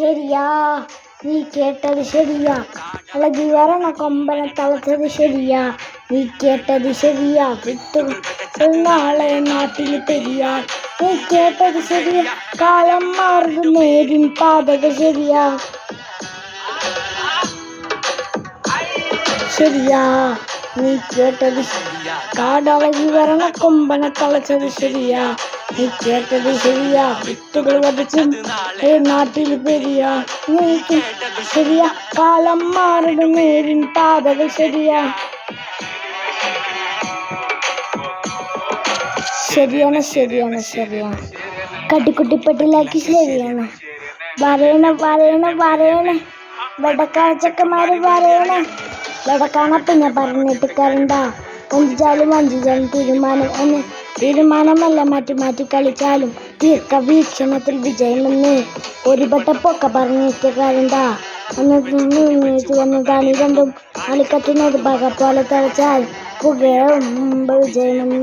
ശരിയാ, നീ കേട്ടത് ശരിയാ. അളകി വരണ കൊമ്പനെ തളച്ചത് ശരിയാ. നീ കേട്ടത് ശരിയാ. വിത്തുകൾ നാളെ നാട്ടിൽ പെരിയാ. നീ കേട്ടത് ശരിയാ. കാലം മാറും നേരിൻ പാതകൾ ശരിയാ. ശരിയാ, നീ കേട്ടത് ശരിയാ. കാടളകി വരണ കൊമ്പനെ തളച്ചത് ശരിയാ. നീ കേട്ടത് ശരിയാ. വിത്തുകൾ വധിച്ച് നാട്ടിൽ പെരിയാ. നീ കേട്ടത് ശരിയാ. കാലം മാറും നേരിൻ പാതകൾ ശരിയാ. ശരിയാണ്, ശരിയാണ്, ശരിയാണ്. കട്ടിക്കുട്ടിപ്പെട്ടിലാക്കി ശരിയാണ്. വരേണ വെടക്കാച്ചക്കന്മാര് വരേണ. വെടക്കാണ പിന്നെ പറഞ്ഞിട്ട് കരണ്ട. ഒഞ്ചിച്ചാലും തീരുമാനമല്ല മാറ്റി കളിച്ചാലും ദീർഘവീക്ഷണത്തിൽ വിജയമെന്ന് ഒരു വട്ടപ്പൊക്കെ പറഞ്ഞിട്ട് കരണ്ട. വന്നതാണ് രണ്ടും അളിക്കത്തുന്നത് പക പോലെ തളച്ചാൽ പുകയും വിജയമെന്ന്.